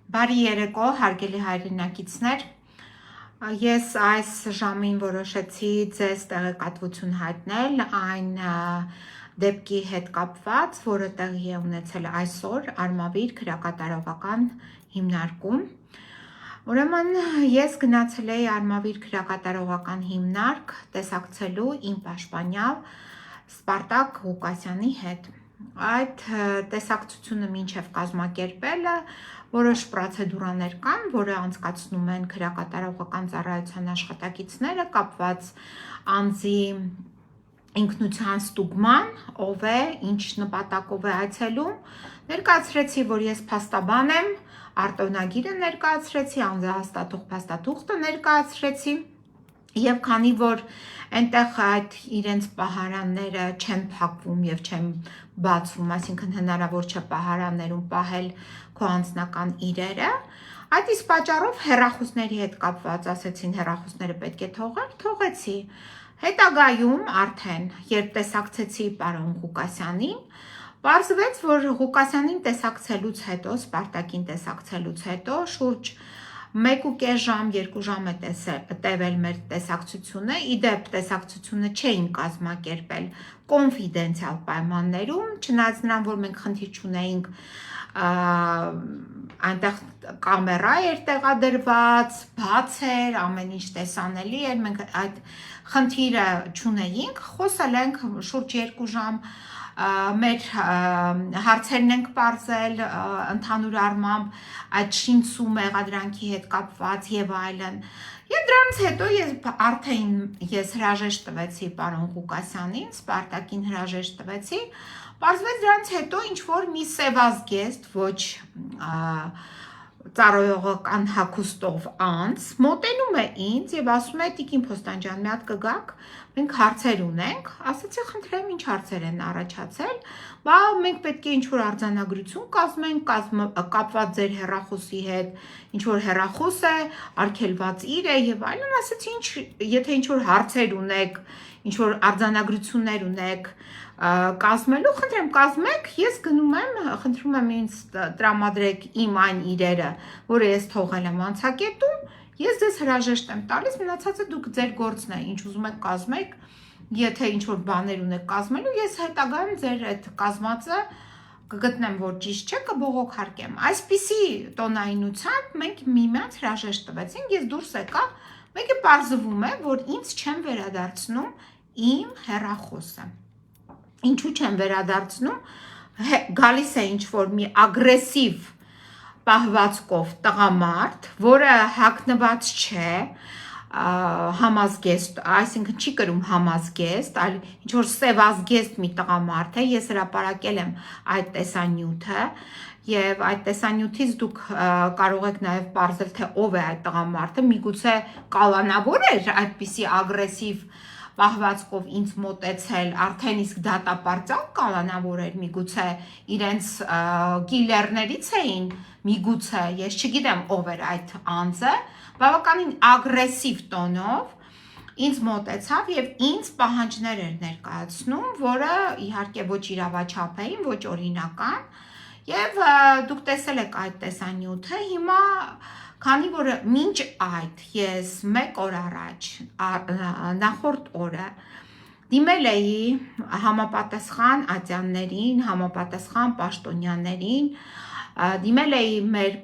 Բարի երեկո, հարգելի հայրենակիցներ, ես այս ժամին որոշեցի ձեզ տեղեկատվություն հայտնել այն դեպքի հետ կապված, որը տեղի է ունեցել այսօր Արմավիր քրեակատարողական հիմնարկում։ Ուրեմն ես գնացել էի Արմավիր քրեակատարողական հիմնարկ տեսակցելու իմ պաշտպանյալ Սպարտակ Ղուկասյանի հետ։ Այդ տեսակցությունը մինչև կազմակերպելը որոշ պրոցեդուրաներ կան, որը անցկացնում են քրեակատարողական ծառայության աշխատակիցները կապված անձի ինքնության ստուգման, ով է, ինչ նպատակով է այցելում, ներկայացրեցի, որ ես փաստաբան եմ, արտոնագիրը ներկայացրեցի, անձահաստատող փաստաթուղթը ներկայացրեցի, եւ քանի որ այնտեղ այդ իրենց պահարանները չեն փակվում եւ չեն բացվում, այսինքն հնարավոր չէ պահարաններում պահել քո անձնական իրերը, այդ իսկ պատճառով հեռախոսների հետ կապված ասեցին հեռախոսները պետք է թողել, թողեցի։ Հետագայում արդեն երբ տեսակցեցի պարոն Ղուկասյանին, պարզվեց, որ Ղուկասյանին տեսակցելուց հետո, Սպարտակին տեսակցելուց հետո շուրջ 1.5 ժամ, 2 ժամ է տևել մեր տեսակցությունը, իդեպ տեսակցությունը չէին կազմակերպել կոնֆիդենցիալ պայմաններում, չնայած նրան, որ մենք խնդիր չունեինք, այնտեղ կամերա էր տեղադրված, բաց էր, ամեն ինչ տեսանելի էր, մենք այդ խնդիրը չունեինք, խոսել ենք շուրջ 2 ժամ, մեր հարցերն ենք պարզել ընդհանուր առմամբ այդ շինցու մեղադրանքի հետ կապված եւ այլն։ Եվ դրանից հետո ես հրաժեշտ տվեցի պարոն Ղուկասյանին, Սպարտակին հրաժեշտ տվեցի, պարզվեց դրանից հետո ինչ որ մի սևազգեստ, ոչ ծառայողական հագուստով անձ մոտենում է ինձ եւ ասում է տիկին Փոստանջյան մի հատ կգաք, մենք հարցեր ունենք, ասացի խնդրեմ ինչ հարցեր են առաջացել, բա մենք պետք է ինչ որ արձանագրություն կազմենք, կապված ձեր հեռախոսի հետ, ինչ որ հեռախոս է, արգելված իր է եւ այլն, ասացի ինչ, եթե ինչ որ հարցեր ունեք, ինչ որ արձանագրություններ ունեք կազմելու, խնդրեմ կազմեք, ես գնում եմ, խնդրում եմ ինձ տրամադրեք իմ այն իրերը, որը ես թողել եմ անցակետում, ես ձեզ հրաժեշտ եմ տալիս, մնացածը դուք ձեր գործն է, ինչ ուզում եք կազմեք, եթե ինչ որ բաներ ունեք կազմելու, ես հետագայում ձեր այդ կազմածը կգտնեմ, որ ճիշտ չէ, կբողոքարկեմ։ Այսպիսի տոնայնությամբ մենք միմյանց հրաժեշտ տվեցինք, ես դուրս եկա, մեկը պարզվում է, որ ինձ չեն վերադարձնում իմ հեռախոսը։ Ինչու չեն վերադարձնում, գալիս է ինչ որ մի ագրեսիվ պահվածքով տղամարդ, որը հագնված չէ համազգեստ, այսինքն չի կրում համազգեստ, այլ ինչ որ սևազգեստ մի տղամարդ է, ես հրապարակել եմ այդ տեսանյութը եւ այդ տեսանյութից դուք կարող եք նաեւ պարզել թե ով է այդ տղամարդը, միգուցե կալանավոր էր այդպիսի ագրեսիվ պահվածքով ինձ մոտեցել, արդեն իսկ դատապարտյալ կալանավոր էր, միգուցե իրենց կիլերներից էին, միգուցե, ես չգիտեմ ով էր այդ անձը, բավականին ագրեսիվ տոնով ինձ մոտեցավ եւ ինձ պահանջներ էր ներկայացնում, որը իհարկե ոչ իրավաչափ էին, ոչ օրինական, եւ դուք տեսել եք այդ տեսանյութը, հիմա քանի որ մինչ այդ ես 1 օր առաջ նախորդ օրը դիմել էի համապատասխան ատյաններին, համապատասխան պաշտոնյաներին, դիմել էի մեր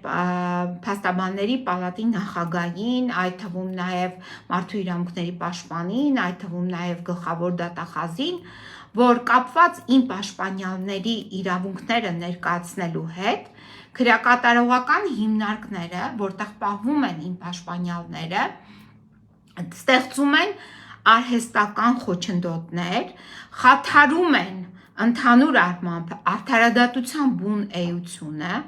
փաստաբանների պալատի նախագահին, այդ թվում նաև մարդու իրավունքների պաշտպանին, այդ թվում նաև գլխավոր դատախազին, որ կապված իմ պաշտպանյալների իրավունքները ներկայացնելու հետ քրեակատարողական հիմնարկները, որտեղ պահվում են իմ պաշտպանյալները, ստեղծում են արհեստական խոչընդոտներ, խաթարում են ընդհանուր առմամբ արդարադատության բուն էությունը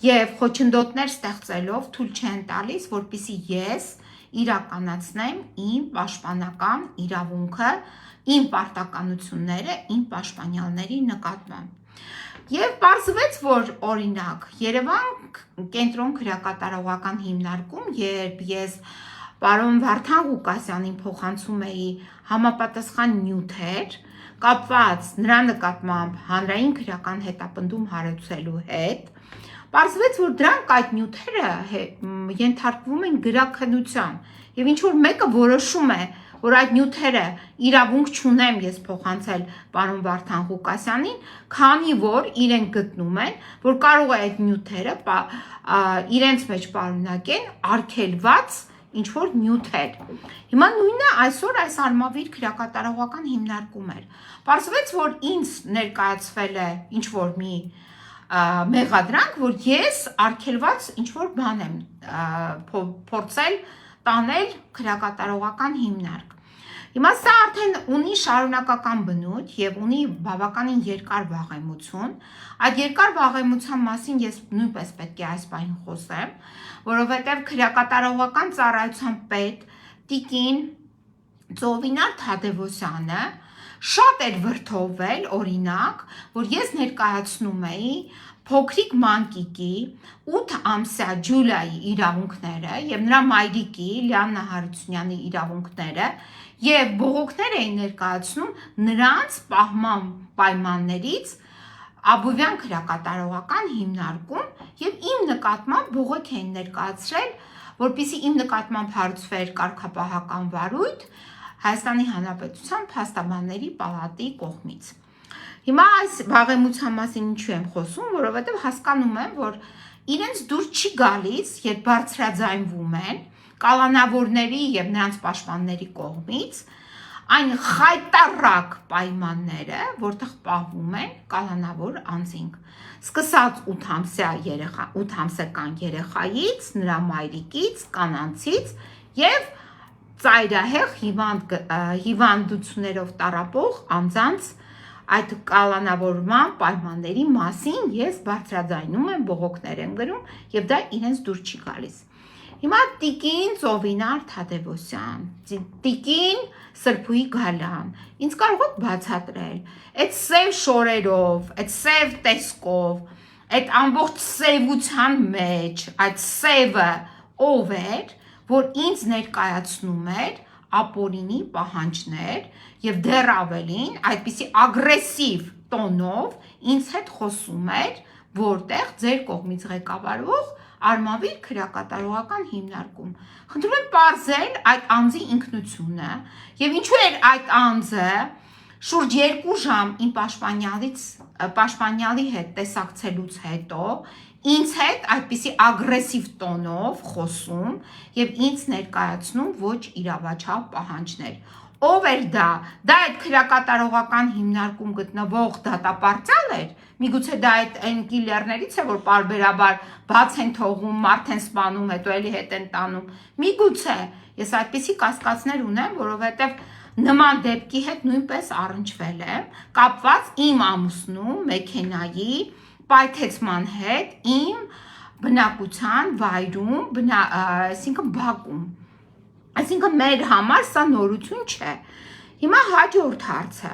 եւ խոչընդոտներ ստեղծելով թույլ չեն տալիս, որպեսզի ես իրականացնեմ իմ պաշտպանական իրավունքը, իմ պարտականությունները իմ պաշտպանյալների նկատմամբ։ Եվ պարզվեց, որ օրինակ Երևան կենտրոն քրեակատարողական հիմնարկում, երբ ես պարոն Վարդան Ղուկասյանին փոխանցում էի համապատասխան նյութեր, կապված նրա նկատմամբ հանրային քրեական հետապնդում հարուցելու հետ, Պարզվեց, որ դրանք այդ նյութերը ենթարկվում են գրաքննության, եւ ինչ որ մեկը որոշում է, որ այդ նյութերը իրավունք չունեմ ես փոխանցել պարոն Վարդան Ղուկասյանին, քանի որ իրենք գտնում են, որ կարող է այդ նյութերը իրենց մեջ պարունակեն արգելված ինչ որ նյութեր։ Հիմա նույնը այսօր այս արմավիր քրեակատարողական հիմնարկում էր։ Պարզվեց, որ ինձ ներկայացվել է ինչ որ մի մեղադրանք, որ ես արգելված ինչ որ բան եմ փորձել տանել քրեակատարողական հիմնարկ։ Հիմա սա արդեն ունի շարունակական բնույթ եւ ունի բավականին երկար վաղեմություն։ Այդ երկար վաղեմության մասին ես նույնպես պետք է այս բանին խոսեմ, որովհետեւ քրեակատարողական ծառայության պետ Տիկին Ծովինար Թադևոսյանը շատ էր վրդովվել, օրինակ, որ ես ներկայացնում էի փոքրիկ մանկիկի 8 ամսյա Ջուլիայի իրավունքները եւ նրա մայրիկի Լիաննա Հարությունյանի իրավունքները եւ բողոքներ էին ներկայացնում նրանց պահման պայմաններից Աբովյան քրեակատարողական հիմնարկում եւ իմ նկատմամբ բողոք էին ներկայացրել, որպեսզի իմ նկատմամբ հարուցվեր կարգապահական վարույթ Հայաստանի Հանրապետության Փաստաբանների պալատի կողմից։ Հիմա այս վաղեմության մասին ինչու եմ խոսում, որովհետև հասկանում եմ, որ իրենց դուր չի գալիս, երբ բարձրաձայնվում են կալանավորների եւ նրանց պաշտպանների կողմից այն խայտառակ պայմանները, որտեղ պահվում են կալանավոր անձինք։ Սկսած 8 ամսական երեխայից, նրա մայրիկից, կանանցից եւ ծայրահեղ հիվանդություններով տառապող անձանց այդ կալանավորման պայմանների մասին ես բարձրաձայնում եմ, բողոքներ եմ գրում եւ դա իրենց դուր չի գալիս։ Հիմա Տիկին Ծովինար Թադևոսյան, Տիկին Սրբուհի Գալան, ինձ կարող եք բացատրել, այդ սև շորերով, այդ սև տեսքով, այդ ամբողջ սևության մեջ, այդ սևը ով էր, որ ինձ ներկայացնում էր ապօրինի պահանջներ եւ դեռ ավելին այդպիսի ագրեսիվ տոնով ինձ հետ խոսում էր, որտեղ ձեր կողմից ղեկավարվող արմավիր քրեակատարողական հիմնարկում։ Խնդրում եմ պարզել այդ անձի ինքնությունը եւ ինչու էր այդ անձը շուրջ 2 ժամ իմ պաշտպանյալի հետ տեսակցելուց հետո ինձ հետ այդպիսի ագրեսիվ տոնով խոսում եւ ինձ ներկայացնում ոչ իրավաչափ պահանջներ։ Ով էր դա այդ քրեակատարողական հիմնարկում գտնվող դատապարտյալ էր, միգուցե դա այն կիլերներից է, որ պարբերաբար բաց են թողում, մարդ են սպանում, հետո էլի հետ են տանում, միգուցե, ես այդպիսի կասկածներ ունեմ, որովհետև նման դեպքի հետ նույնպես առնչվել եմ, կապված իմ ամուսնու մեքենայի պայթեցման հետ, իմ բնակության վայրում, այսինքն Բաքում, այսինքն մեր համար սա նորություն չէ։ Հիմա հաջորդ հարցը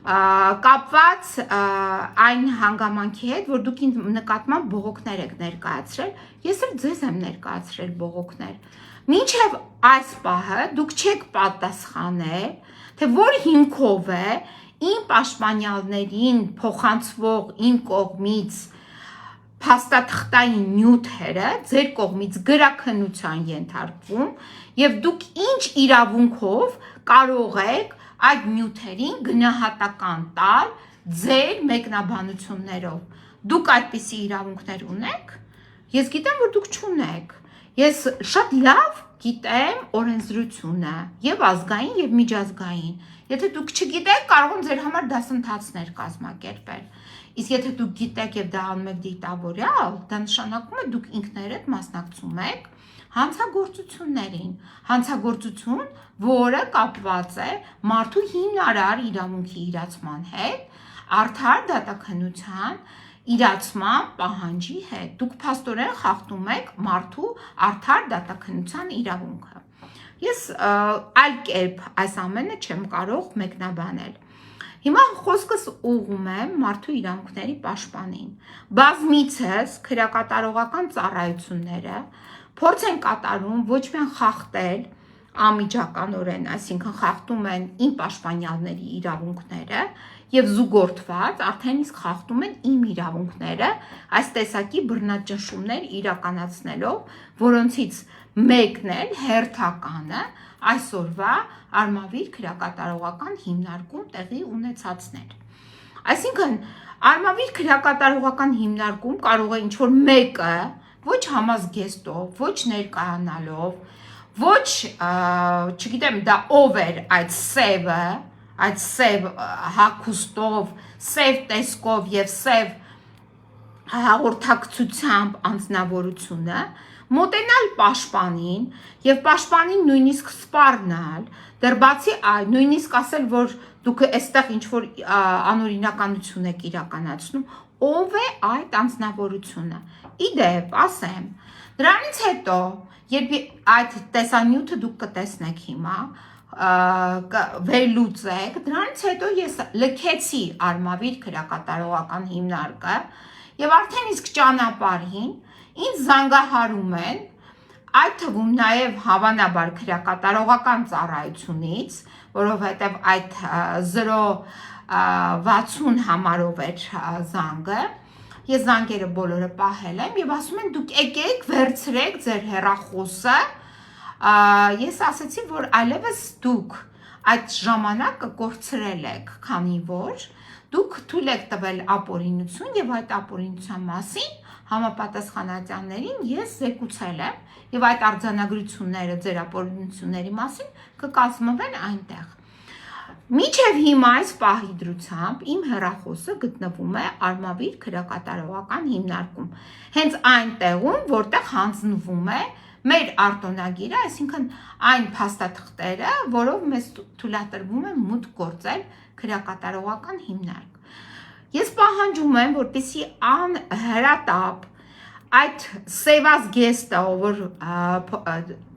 կապված այն հանգամանքի հետ, որ դուք ինձ նկատմամբ բողոքներ եք ներկայացրել, ես էլ ձեզ եմ ներկայացրել բողոքներ։ Մինչև այս պահը դուք չեք պատասխանել, թե որ հիմքով է իմ պաշտպանյալներին փոխանցվող իմ կողմից փաստաթղթային նյութերը ձեր կողմից գրաքննության ենթարկվում եւ դուք ինչ իրավունքով կարող եք այդ նյութերին գնահատական տալ ձեր մեկնաբանություններով։ Դուք այդպիսի իրավունքներ ունեք։ Ես գիտեմ, որ դուք չունեք։ Ես շատ լավ գիտեմ օրենսդրությունը եւ ազգային եւ միջազգային։ Եթե դուք չգիտեք, կարող եմ ձեր համար դասընթացներ կազմակերպել։ Իսկ եթե դուք գիտեք եւ դա անում եք դիտավորյալ, դա նշանակում է դուք ինքներդ մասնակցում եք հանցագործություններին, հանցագործություն, որը կապված է մարդու հիմնարար իրավունքի իրացման հետ, արդար դատաքննության իրացման պահանջի հետ։ Դուք փաստորեն խախտում եք մարդու արդար դատաքննության իրավունքը։ Ես այլ կերպ այս ամենը չեմ կարող մեկնաբանել։ Հիմա խոսքս ուղղում եմ մարդու իրավունքների պաշտպանին։ Բազմիցս քրեակատարողական ծառայությունները փորձ են կատարում ոչ միայն խախտել անմիջականորեն, այսինքն խախտում են իմ պաշտպանյալների իրավունքները եւ զուգորդված արդեն իսկ խախտում են իմ իրավունքները այս տեսակի բռնաճնշումներ իրականացնելով, որոնցից մեկն էլ հերթականը այսօրվա Արմավիր քրեակատարողական հիմնարկում տեղի ունեցածներ։ Այսինքն Արմավիր քրեակատարողական հիմնարկում կարող է ինչ-որ մեկը ոչ համազգեստով, ոչ ներկայանալով, ոչ, չգիտեմ, դա ով էր այդ սևը, այդ սև հագուստով, սև տեսքով եւ սև հաղորդակցությամբ անձնավորությունը մոտենալ պաշտպանին եւ պաշտպանին նույնիսկ սպառնալ, դեռ բացի այդ, նույնիսկ ասել, որ դուք այստեղ ինչ-որ անօրինականություն եք իրականացնում, ով է այդ անձնավորությունը։ Իդեպ, ասեմ, դրանից հետո, երբ այդ տեսանյութը դուք կտեսնեք հիմա, վերլուծեք, դրանից հետո ես լքեցի Արմավիր քրեակատարողական հիմնարկը եւ արդեն իսկ ճանապարհին ինձ զանգահարում են, այդ թվում նաև հավանաբար քրեակատարողական ծառայությունից, որովհետև այդ 060 համարով էր զանգը, ես զանգերը բոլորը պահել եմ եւ ասում են դուք եկեք վերցրեք ձեր հեռախոսը, ես ասացի, որ այլևս դուք այդ ժամանակը կորցրել եք, քանի որ դուք թույլ եք տվել ապօրինություն եւ այդ ապօրինության մասին համապատասխանատյաններին ես զեկուցել եմ եւ այդ արձանագրությունները ձեր ապօրինությունների մասին կկազմվեն այնտեղ։ Մինչև հիմա այս պահի դրությամբ իմ հեռախոսը գտնվում է Արմավիր քրեակատարողական հիմնարկում։ Հենց այն տեղում, որտեղ հանձնվում է մեր արտոնագիրը, այսինքն այն փաստաթղթերը, որով մեզ թույլատրվում է մուտք գործել քրեակատարողական հիմնարկ։ Ես պահանջում եմ, որպեսզի անհրատապ այդ սևազգեստը, որ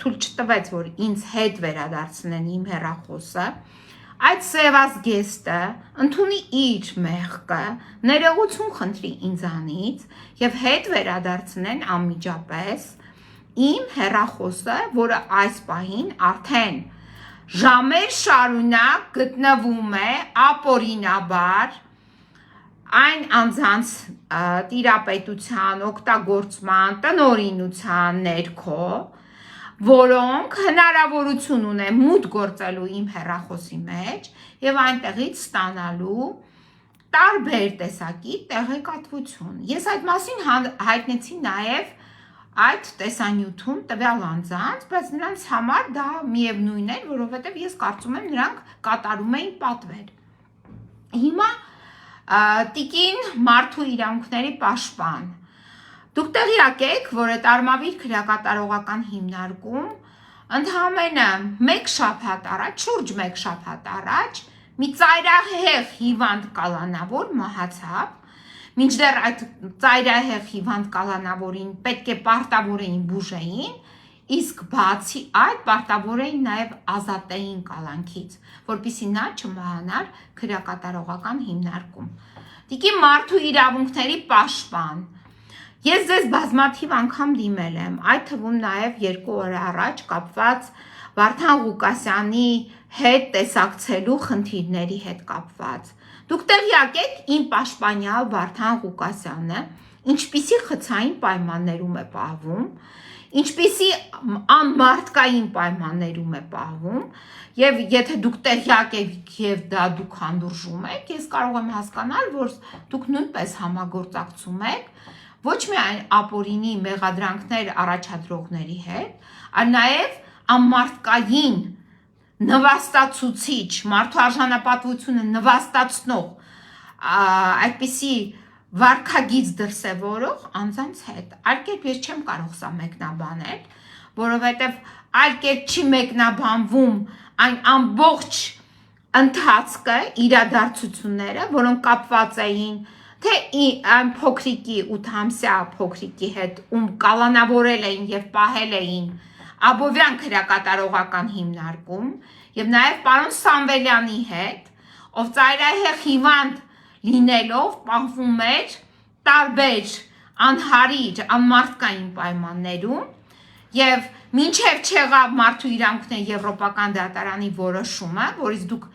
թույլ չտվեց, որ ինձ հետ վերադարձնեն իմ հեռախոսը, այդ սևազգեստը ընդունի իր մեղքը, ներողություն խնդրի ինձանից եւ հետ վերադարձնեն անմիջապես իմ հեռախոսը, որը այս պահին արդեն ժամեր շարունակ գտնվում է ապօրինաբար այն անձանց տիրապետության, օգտագործման, տնօրինության ներքո, որոնք հնարավորություն ունեն մուտք գործելու իմ հեռախոսի մեջ եւ այնտեղից ստանալու տարբեր տեսակի տեղեկատվություն։ Ես այդ մասին հայտնեցի նաեւ այդ տեսանյութում տվյալ անձանց, բայց նրանց համար դա միևնույն էր, որովհետև ես կարծում եմ նրանք կատարում էին պատվեր։ Հիմա տիկին մարդու իրավունքների պաշտպան, դուք տեղյակ եք, որ այդ Արմավիր քրեակատարողական հիմնարկում ընդամենը մեկ շաբաթ առաջ, շուրջ մեկ շաբաթ առաջ, մի ծայրահեղ հիվանդ կալանավոր մահացավ, մինչդեռ այդ ծայրահեղ հիվանդ կալանավորին պետք է պարտավորեին բուժեին, իսկ բացի այդ պարտավորեին նաև ազատեին կալանքից, որպեսզի նա չմահանար քրեակատարողական հիմնարկում։ Տիկին մարդու իրավունքների պաշտպան, ես ձեզ բազմաթիվ անգամ դիմել եմ, այդ թվում նաև 2 օր առաջ կապված Վարդան Ղուկասյանի հետ տեսակցելու խնդիրների հետ կապված։ Դուք տեղյակ եք իմ պաշտպանյալ Վարդան Ղուկասյանը ինչպիսի խցային պայմաններում է պահվում, ինչպիսի անմարդկային պայմաններում է պահվում, եւ եթե դուք տեղյակ եք եւ դա դուք հանդուրժում եք, ես կարող եմ հասկանալ, որ դուք նույնպես համագործակցում եք ոչ միայն ապօրինի մեղադրանքներ առաջադրողների հետ, այլ նաեւ անմարդկային նվաստացուցիչ, մարդու արժանապատվությունը նվաստացնող այդպիսի վարքագիծ դրսևորող անձանց հետ։ Այլ կերպ ես չեմ կարող սա մեկնաբանել, որովհետև այլ կերպ չի մեկնաբանվում այն ամբողջ ընթացքը, իրադարձությունները, որոնք կապված էին թե այն փոքրիկի 8-ամսյա փոքրիկի հետ, ում կալանավորել էին եւ պահել էին Աբովյան քրեակատարողական հիմնարկում, եւ նաեւ պարոն Սամվելյանի հետ, ով ծայրահեղ հիվանդ լինելով պահվում էր տարբեր անհարիր, անմարդկային պայմաններում եւ մինչեւ չեղավ մարդու իրավունքների եվրոպական դատարանի որոշումը, որից դուք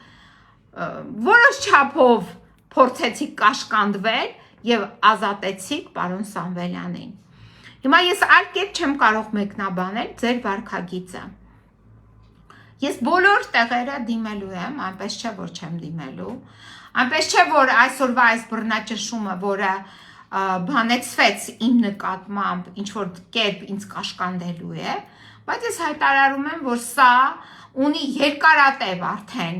որոշ չափով փորձեցիք կաշկանդվել եւ ազատեցիք պարոն Սամվելյանին։ Հիմա ես այլ կերպ չեմ կարող մեկնաբանել ձեր վարքագիծը։ Ես բոլոր տեղերը դիմելու եմ, այնպես չէ որ չեմ դիմելու, այնպես չէ որ այսօրվա այս բռնաճնշումը, որը բանեցվեց իմ նկատմամբ ինչ որ կերպ ինձ կաշկանդելու է, բայց ես հայտարարում եմ, որ սա ունի երկարատև արդեն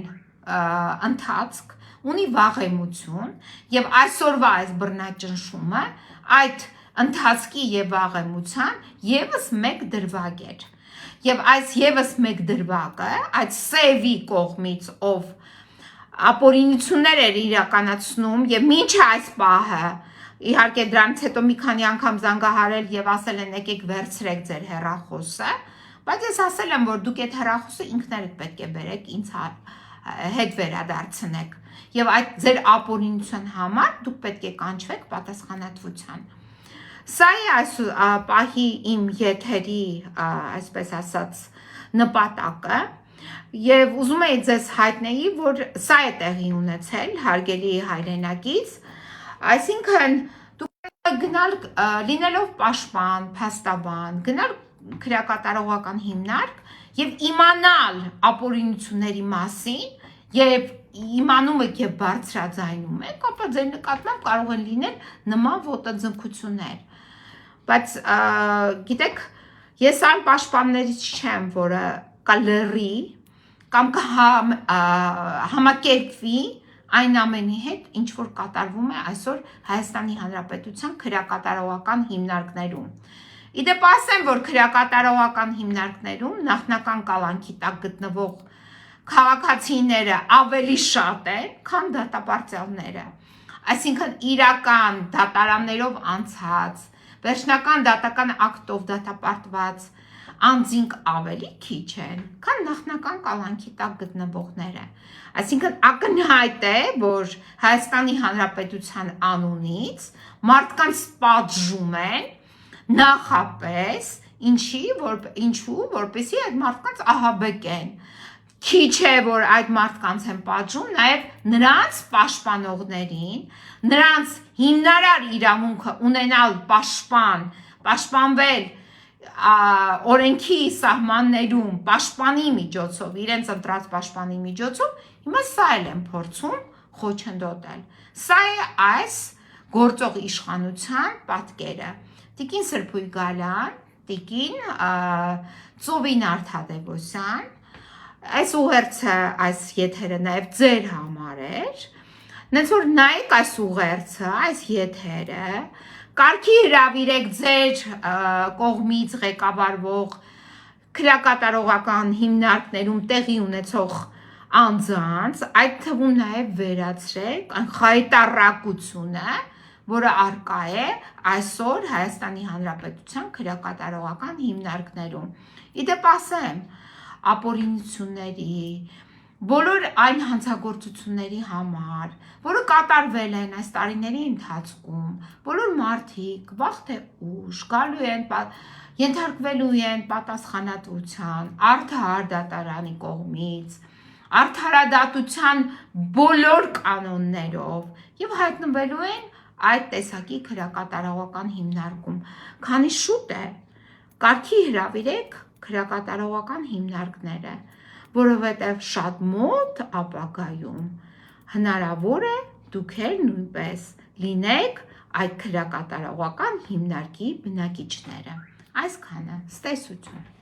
ընթացք, ունի վաղեմություն եւ այսօրվա այս բռնաճնշումը այդ ընթացքի եւ վաղեմության եւս մեկ դրվագ էր։ Եվ այս եւս մեկ դրվագը, այդ սևի կողմից, ով ապօրինություններ էր իրականացնում եւ մինչ այս պահը, իհարկե դրանից հետո մի քանի անգամ զանգահարել եւ ասել են եկեք վերցրեք ձեր հեռախոսը, բայց ես ասել եմ, որ դուք այդ հեռախոսը ինքներդ պետք է բերեք, ինձ հետ վերադարձնեք եւ այդ ձեր ապօրինության համար դուք պետք է կանչվեք պատասխանատվության։ Սա է այս պահի իմ եթերի, այսպես ասած, նպատակը եւ ուզում եի ձեզ հայտնեի, որ սա է տեղի ունեցել հարգելի հայրենակից, այսինքն դուք գնալ լինելով պաշտպան, փաստաբան, գնալ քրեակատարողական հիմնարկ եւ իմանալ ապօրինությունների մասին եւ իմանում եք եւ բարձրաձայնում եք, ապա ձեր նկատմամբ կարող են լինել նման ոտնձգություններ։ Բայց գիտեք, ես այն պաշտպաններից չեմ, որը կլռի կամ համակերպվի այն ամենի հետ, ինչ որ կատարվում է այսօր Հայաստանի Հանրապետության քրեակատարողական հիմնարկներում։ Իդեպ ասեմ, որ քրեակատարողական հիմնարկներում նախնական կալանքի տակ գտնվող քաղաքացիները ավելի շատ են, քան դատապարտյալները։ Այսինքն իրական դատարաններով անցած, վերջնական դատական ակտով դատապարտված անձինք ավելի քիչ են, քան նախնական կալանքի տակ գտնվողները։ Այսինքն ակնհայտ է, որ Հայաստանի Հանրապետության անունից մարդկանց պատժում են նախապես, ինչու, որպեսզի այդ մարդկանց ահաբեկեն։ Քիչ է, որ այդ մարդկանց են պատժում, նաև նրանց պաշտպանողներին, նրանց հիմնարար իրավունքը ունենալ պաշտպանվել օրենքի սահմաններում պաշտպանի միջոցով, իրենց ընտրած պաշտպանի միջոցով, հիմա սա էլ են փորձում խոչընդոտել։ Սա է այս գործող իշխանության պատկերը։ Տիկին Սրբույր Գալյան, տիկին Ծովին Արտադևոսյան, այս ուղերձը, այս եթերը նաև ձեր համար էր, նենց որ նայեք այս ուղերձը, այս եթերը, կարգի հրավիրեք ձեր կողմից ղեկավարվող քրեակատարողական հիմնարկներում տեղի ունեցող անձանց, այդ թվում նաև վերացրեք այն խայտառակությունը, որը արկա է այսօր Հայաստանի Հանրապետության քրեակատարողական հիմնարկներում։ Իդեպ ասեմ, ապօրինությունների, բոլոր այն հանցագործությունների համար, որը կատարվել են այս տարիների ընթացքում, բոլոր մարդիկ վաղ թե ուշ գալու են, ենթարկվելու են պատասխանատվության, արդար դատարանի կողմից, արդարադատության բոլոր կանոններով եւ հայտնվելու են այդ տեսակի քրեակատարողական հիմնարկում, քանի շուտ է, կարգի հրավիրեք քրեակատարողական հիմնարկները, որովհետև շատ մոտ ապագայում հնարավոր է դուք էլ նույնպես լինեք այդ քրեակատարողական հիմնարկի բնակիչները։ Այսքանը, ստեսություն։